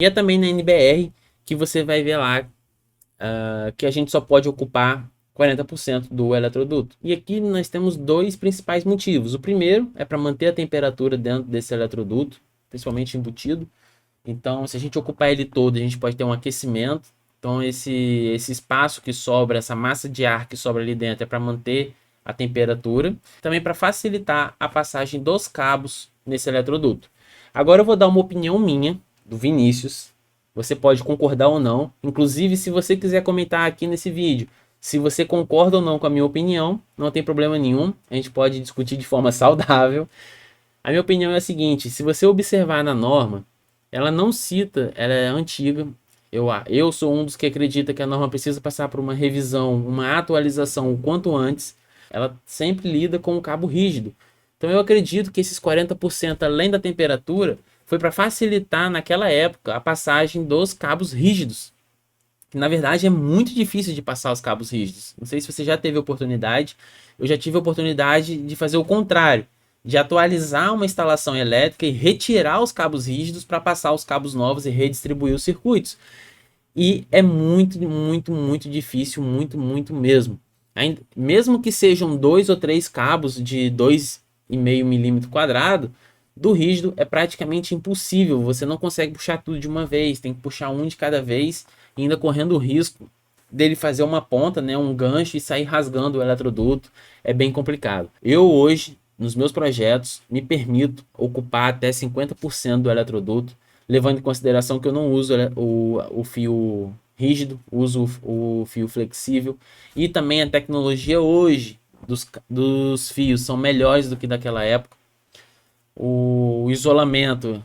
E é também na NBR que você vai ver lá que a gente só pode ocupar 40% do eletroduto. E aqui nós temos dois principais motivos. O primeiro é para manter a temperatura dentro desse eletroduto, principalmente embutido. Então, se a gente ocupar ele todo, a gente pode ter um aquecimento. Então, esse espaço que sobra, essa massa de ar que sobra ali dentro, é para manter a temperatura. Também para facilitar a passagem dos cabos nesse eletroduto. Agora eu vou dar uma opinião minha, do Vinícius. Você pode concordar ou não. Inclusive, se você quiser comentar aqui nesse vídeo, se você concorda ou não com a minha opinião, não tem problema nenhum. A gente pode discutir de forma saudável. A minha opinião é a seguinte: se você observar na norma, ela não cita, ela é antiga. Eu sou um dos que acredita que a norma precisa passar por uma revisão, uma atualização o quanto antes. Ela sempre lida com o cabo rígido. Então eu acredito que esses 40% além da temperatura foi para facilitar naquela época a passagem dos cabos rígidos. Que na verdade é muito difícil de passar os cabos rígidos. Não sei se você já teve oportunidade. Eu já tive a oportunidade de fazer o contrário, de atualizar uma instalação elétrica e retirar os cabos rígidos para passar os cabos novos e redistribuir os circuitos. E é muito, muito, muito difícil, muito mesmo. Mesmo que sejam dois ou três cabos de 2,5 milímetro quadrado, do rígido é praticamente impossível. Você não consegue puxar tudo de uma vez, tem que puxar um de cada vez, ainda correndo o risco dele fazer uma ponta, né, um gancho e sair rasgando o eletroduto. É bem complicado. Eu hoje, nos meus projetos, me permito ocupar até 50% do eletroduto, levando em consideração que eu não uso o fio rígido, uso o fio flexível. E também a tecnologia hoje dos fios são melhores do que daquela época. O isolamento,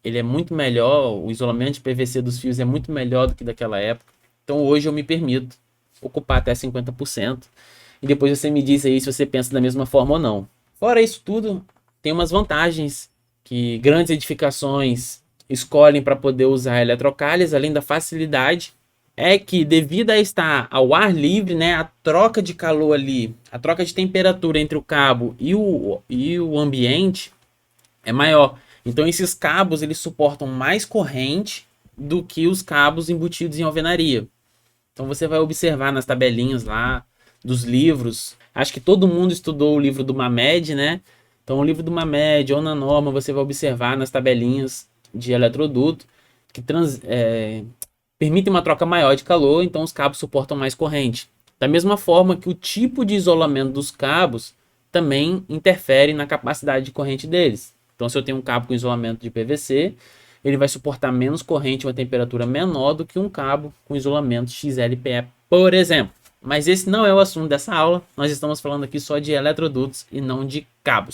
ele é muito melhor, o isolamento de PVC dos fios é muito melhor do que daquela época. Então hoje eu me permito ocupar até 50%. E depois você me diz aí se você pensa da mesma forma ou não. Fora isso tudo, tem umas vantagens que grandes edificações escolhem para poder usar a eletrocálise, além da facilidade, é que devido a estar ao ar livre, né, a troca de calor ali, a troca de temperatura entre o cabo e o ambiente é maior. Então esses cabos eles suportam mais corrente do que os cabos embutidos em alvenaria. Então você vai observar nas tabelinhas lá dos livros. Acho que todo mundo estudou o livro do Mamed, né? Então o livro do Mamed ou na norma você vai observar nas tabelinhas de eletroduto que permitem uma troca maior de calor, então os cabos suportam mais corrente. Da mesma forma que o tipo de isolamento dos cabos também interfere na capacidade de corrente deles. Então, se eu tenho um cabo com isolamento de PVC, ele vai suportar menos corrente, uma temperatura menor do que um cabo com isolamento XLPE, por exemplo. Mas esse não é o assunto dessa aula. Nós estamos falando aqui só de eletrodutos e não de cabos.